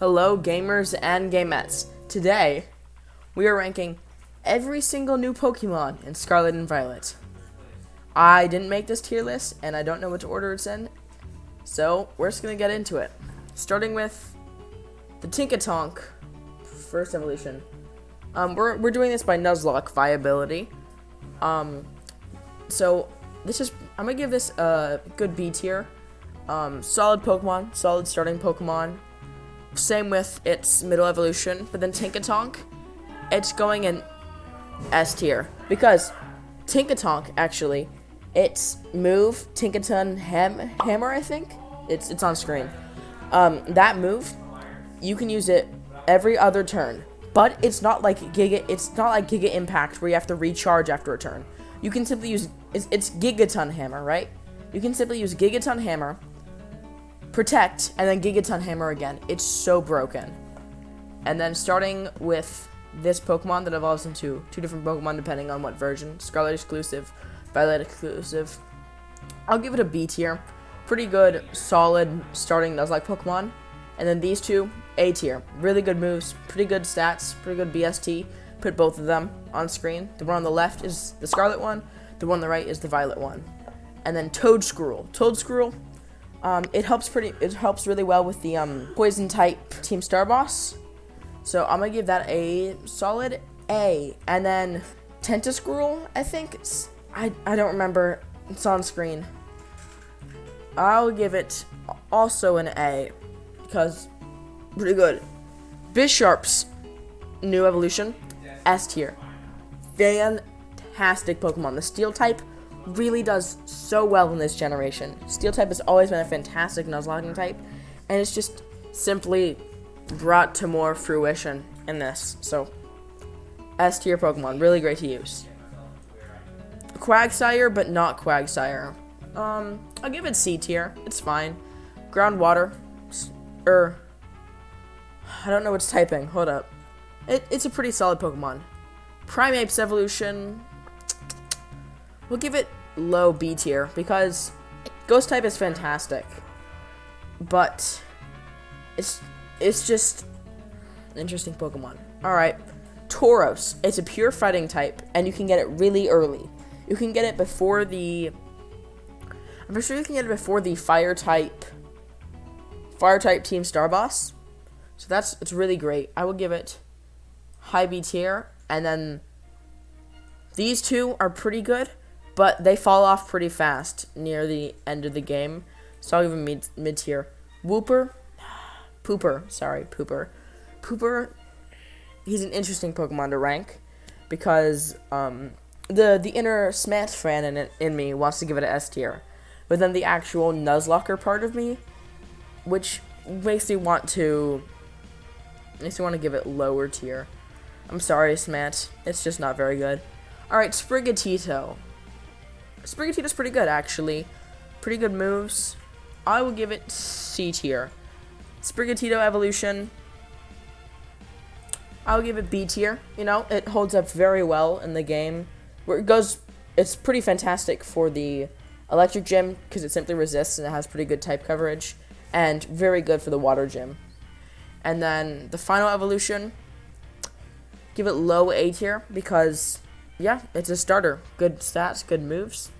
Hello, gamers and gamettes. Today, we are ranking every single new Pokemon in Scarlet and Violet. I didn't make this tier list, and I don't know which order it's in, so we're just going to get into it. Starting with the Tinkatonk, first evolution. We're doing this by Nuzlocke viability. So, I'm going to give this a good B tier. Solid Pokemon, solid starting Pokemon. Same with its middle evolution, but then Tinkatonk, it's going in S tier. Because Tinkatonk, actually, its move, Tinkaton Hammer, I think? It's on screen. That move, you can use it every other turn. But it's not like Giga Impact where you have to recharge after a turn. You can simply use it's Gigaton Hammer, right? You can simply use Gigaton Hammer, Protect, and then Gigaton Hammer again. It's so broken. And then starting with this Pokemon that evolves into two different Pokemon depending on what version. Scarlet exclusive, Violet exclusive. I'll give it a B tier. Pretty good, solid starting Nuzlocke Pokemon. And then these two, A tier. Really good moves, pretty good stats, pretty good BST. Put both of them on screen. The one on the left is the Scarlet one. The one on the right is the Violet one. And then Toedscruel. It helps really well with the poison type Team Starboss. So I'm gonna give that a solid A. And then Tentacruel, I think I don't remember. It's on screen. I'll give it also an A because pretty good. Bisharp's new evolution, S tier. Fantastic Pokemon. The Steel type really does so well in this generation. Steel type has always been a fantastic Nuzlocking type, and it's just simply brought to more fruition in this. So, S tier Pokemon, really great to use. Quagsire, but not Quagsire. I'll give it C tier. It's fine. Groundwater, I don't know what's typing. Hold up. It's a pretty solid Pokemon. Primeape's evolution, we'll give it low B tier because Ghost type is fantastic, but it's just an interesting Pokemon. All right, Tauros. It's a pure fighting type, and you can get it really early. You can get it before the. I'm pretty sure you can get it before the Fire type Team Starboss. So it's really great. I will give it high B tier, and then these two are pretty good, but they fall off pretty fast near the end of the game. So I'll give them mid tier. Pooper. He's an interesting Pokemon to rank because the inner Smash fan in me wants to give it an S tier, but then the actual Nuzlocker part of me, which makes me want to give it lower tier. I'm sorry, Smat. It's just not very good. Alright, Sprigatito. Sprigatito's pretty good, actually. Pretty good moves. I will give it C tier. Sprigatito evolution, I'll give it B tier. You know, it holds up very well in the game. It's pretty fantastic for the Electric Gym because it simply resists and it has pretty good type coverage. And very good for the Water Gym. And then the final evolution, give it low A tier because, yeah, it's a starter. Good stats, good moves.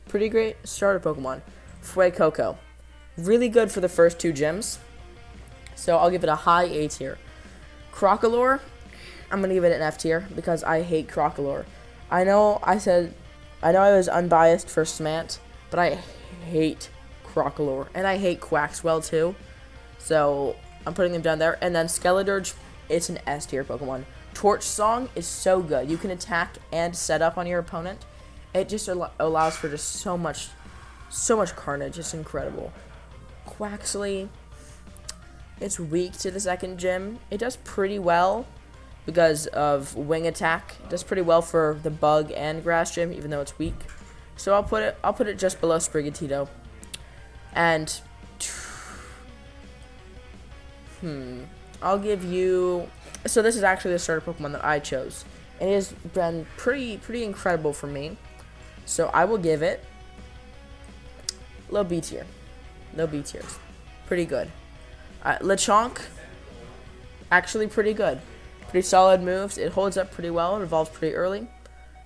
Pretty great starter Pokemon. Fuecoco. Really good for the first two gyms. So I'll give it a high A tier. Crocalor, I'm going to give it an F tier because I hate Crocalor. I know I was unbiased for Smant, but I hate Crocalor. And I hate Quaxwell too. So I'm putting them down there. And then Skeledirge, it's an S tier Pokemon. Torch Song is so good. You can attack and set up on your opponent. It just allows for just so much carnage. It's incredible. Quaxley, it's weak to the second gym. It does pretty well because of wing attack. It does pretty well for the bug and grass gym, even though it's weak. So I'll put it just below Sprigatito. And I'll give you. So this is actually the starter Pokemon that I chose. It has been pretty incredible for me. So I will give it low B tier. No B tiers. Pretty good. Lechonk. actually pretty good. Pretty solid moves. It holds up pretty well. It evolves pretty early.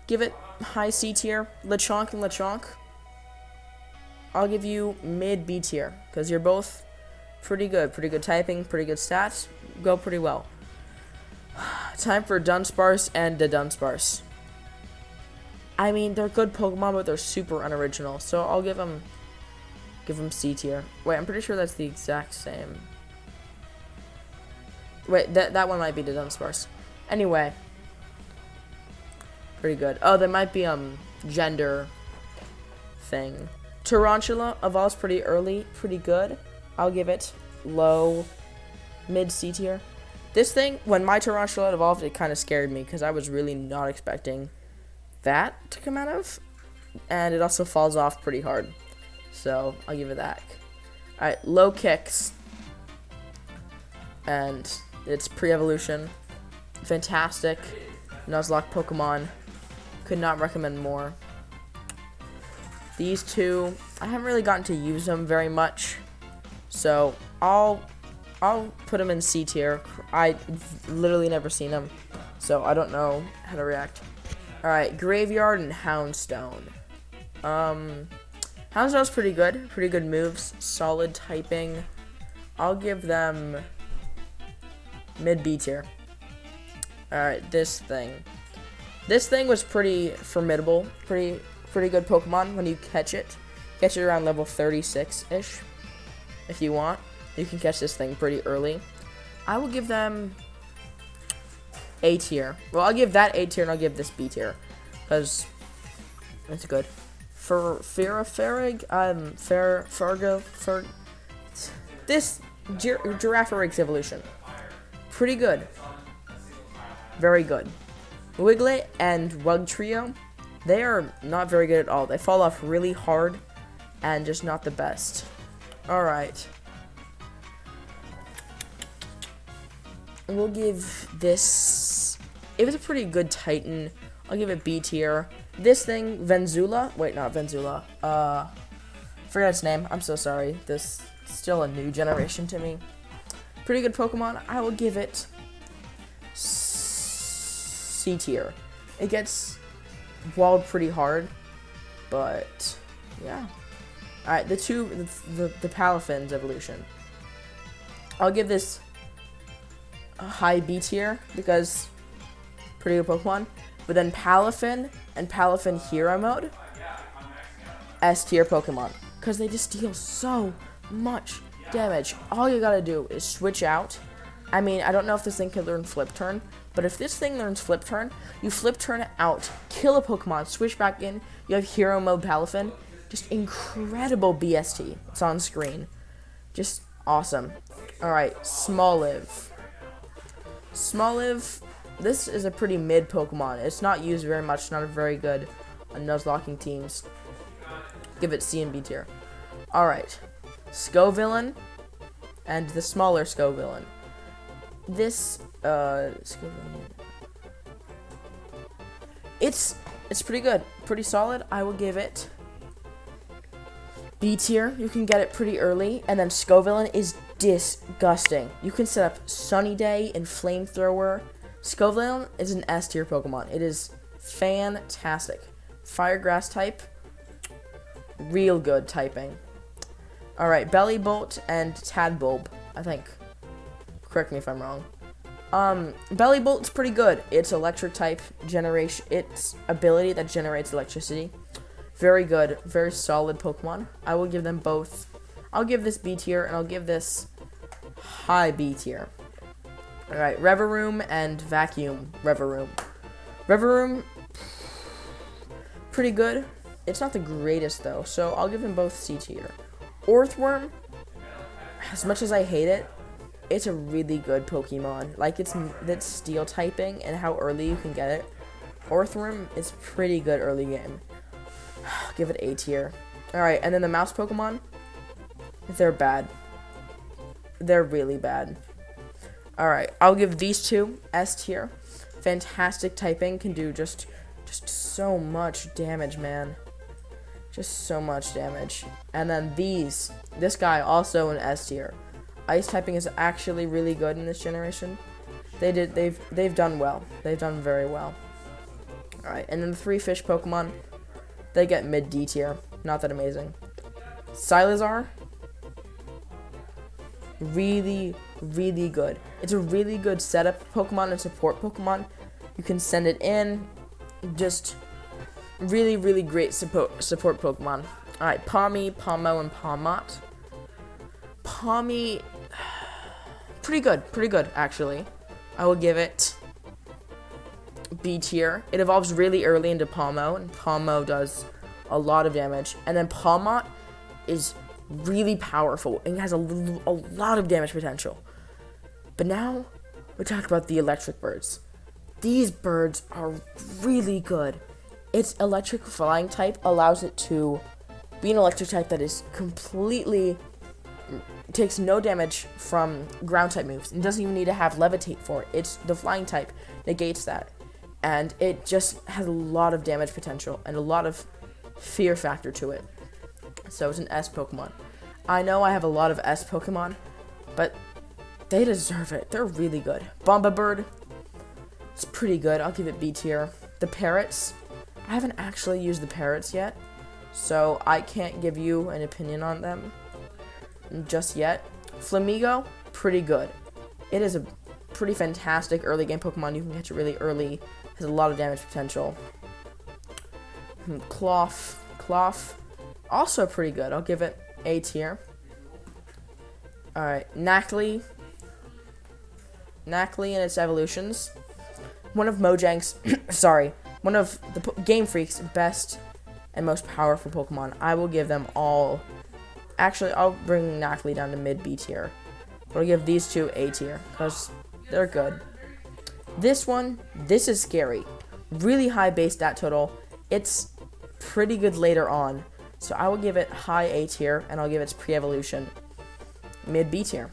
Give it high C tier. Lechonk and Lechonk. I'll give you mid B tier because you're both pretty good. Pretty good typing, pretty good stats. Go pretty well. Time for Dunsparce and the Dunsparce. I mean, they're good Pokemon, but they're super unoriginal. So I'll give them C tier. Wait, I'm pretty sure that's the exact same. Wait, that one might be the Dunsparce. Anyway, pretty good. Oh, there might be gender thing. Tarantula evolves pretty early, pretty good. I'll give it low, mid C tier. This thing, when my Tarantula evolved, it kind of scared me because I was really not expecting that to come out of, and it also falls off pretty hard. So I'll give it that. All right, low kicks, and it's pre-evolution. Fantastic Nuzlocke Pokemon. Could not recommend more. These two, I haven't really gotten to use them very much, so I'll put them in C tier. I literally never seen them, so I don't know how to react. All right, Graveyard and Houndstone. Houndstone's pretty good moves, solid typing. I'll give them mid B tier. All right, this thing was pretty formidable, pretty good Pokemon when you catch it. Catch it around level 36-ish. If you want, you can catch this thing pretty early. I will give them A tier. Well, I'll give that A tier and I'll give this B tier because it's good. For Girafarig, this Girafarig's evolution, pretty good, very good. Wiglet and Wugtrio, they are not very good at all. They fall off really hard and just not the best. All right. We'll give this, it was a pretty good Titan. I'll give it B tier. This thing, Venzula, wait, not Venzula, forgot its name, I'm so sorry. This is still a new generation to me. Pretty good Pokemon. I will give it C tier. It gets walled pretty hard, but yeah. Alright, the Palafins evolution. I'll give this a high B tier because pretty good Pokemon. But then Palafin and Palafin Hero Mode, S tier Pokemon. Because they just deal so much damage. All you gotta do is switch out. I mean, I don't know if this thing can learn Flip Turn, but if this thing learns Flip Turn, you Flip Turn it out, kill a Pokemon, switch back in, you have Hero Mode Palafin. Just incredible BST. It's on screen. Just awesome. Alright, Smoliv. Smoliv, this is a pretty mid Pokemon. It's not used very much, not very good on Nuzlocking teams. Give it C and B tier. Alright, Scovillain and the smaller Scovillain. This, Scovillain, it's pretty good, pretty solid. I will give it B tier. You can get it pretty early, and then Scovillain is disgusting. You can set up Sunny Day and Flamethrower. Scovillain is an S tier Pokemon. It is fantastic. Fire Grass type, real good typing. Alright, Bellibolt and Tadbulb, I think. Correct me if I'm wrong. Bellibolt's pretty good. It's electric type generation. Its ability that generates electricity. Very good. Very solid Pokemon. I will give them both. I'll give this B tier and I'll give this high B tier. Alright, Reverum and Vacuum Reverum. Reverum, pretty good. It's not the greatest though, so I'll give them both C tier. Orthworm, as much as I hate it, it's a really good Pokemon. Like, it's steel typing and how early you can get it. Orthworm is pretty good early game. Give it A tier. Alright, and then the mouse Pokemon, they're bad. They're really bad. Alright, I'll give these two S tier. Fantastic typing, can do just so much damage, man. Just so much damage. And then this guy also an S tier. Ice typing is actually really good in this generation. They've done well. They've done very well. All right, and then the 3 fish Pokemon, they get mid D tier. Not that amazing. Silazar, really, really good. It's a really good setup Pokemon and support Pokemon. You can send it in. Just really, really great support Pokemon. Alright, Pawmi, Pawmo, and Pawmot. Pawmi, pretty good, actually. I will give it B tier. It evolves really early into Pawmo, and Pawmo does a lot of damage. And then Pawmot is really powerful and has a lot of damage potential. But now, we talk about the electric birds. These birds are really good. Its electric flying type allows it to be an electric type that is completely takes no damage from ground type moves. It doesn't even need to have levitate for it. It's the flying type negates that. And it just has a lot of damage potential and a lot of fear factor to it. So it's an S Pokemon. I know I have a lot of S Pokemon, but they deserve it. They're really good. Bombabird, it's pretty good. I'll give it B tier. The parrots, I haven't actually used the parrots yet, so I can't give you an opinion on them just yet. Flamigo, pretty good. It is a pretty fantastic early game Pokemon. You can catch it really early. Has a lot of damage potential. Cloth, also pretty good. I'll give it A tier. Alright, Nacli and its evolutions. One of Mojang's, one of the Game Freak's best and most powerful Pokemon. I will give them all. Actually, I'll bring Nacli down to mid B tier. But I'll give these two A tier because they're good. This is scary. Really high base stat total. It's pretty good later on. So I will give it high A tier, and I'll give its pre-evolution mid B tier.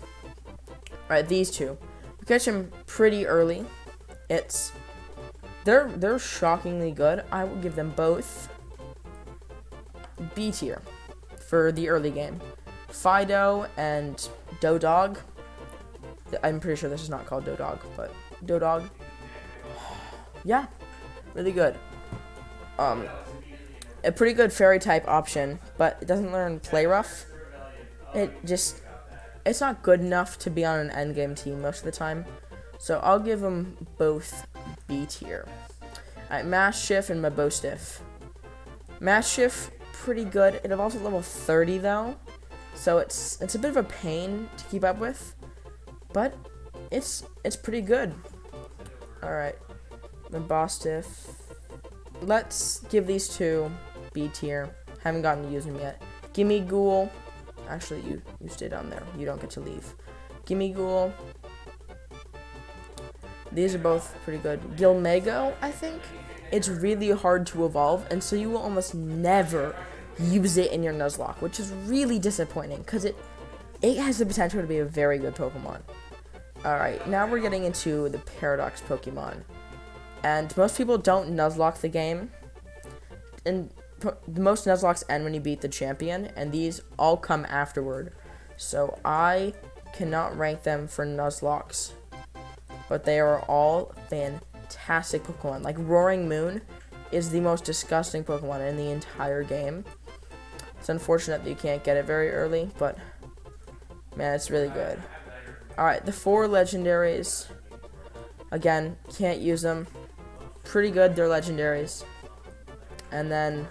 Alright, these two. We catch them pretty early. They're shockingly good. I will give them both B tier for the early game. Fido and Dodog. I'm pretty sure this is not called Dodog, but Dodog. Yeah, really good. A pretty good fairy type option, but it doesn't learn Play Rough. It's not good enough to be on an endgame team most of the time. So I'll give them both B tier. Alright, Maschiff and Mabostiff. Maschiff, pretty good. It evolves at level 30 though, so it's a bit of a pain to keep up with, but it's pretty good. Alright, Mabostiff. Let's give these 2 B tier. Haven't gotten to use them yet. Gimmighoul. Actually, you stay down there. You don't get to leave. Gimmighoul. These are both pretty good. Gilmego, I think. It's really hard to evolve, and so you will almost never use it in your Nuzlocke, which is really disappointing, because it has the potential to be a very good Pokemon. Alright, now we're getting into the Paradox Pokemon. And most people don't Nuzlocke the game. And most Nuzlocks end when you beat the champion, and these all come afterward. So I cannot rank them for Nuzlocks. But they are all fantastic Pokemon. Like, Roaring Moon is the most disgusting Pokemon in the entire game. It's unfortunate that you can't get it very early, but man, it's really good. Alright, the 4 legendaries. Again, can't use them. Pretty good, they're legendaries. And then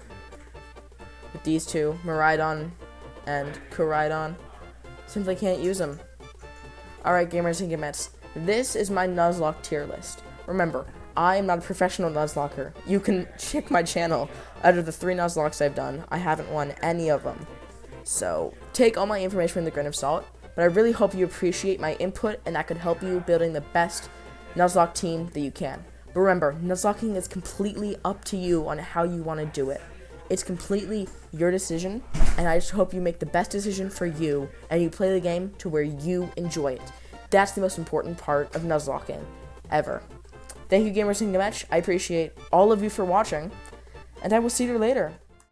with these 2, Miraidon and Koraidon, simply can't use them. Alright, gamers and gamettes, this is my Nuzlocke tier list. Remember, I am not a professional Nuzlocker. You can check my channel. Out of the 3 Nuzlocks I've done, I haven't won any of them. So, take all my information with a grain of salt, but I really hope you appreciate my input, and that could help you building the best Nuzlocke team that you can. But remember, Nuzlocking is completely up to you on how you want to do it. It's completely your decision, and I just hope you make the best decision for you, and you play the game to where you enjoy it. That's the most important part of Nuzlocking, ever. Thank you, gamers and gamettes. I appreciate all of you for watching, and I will see you later.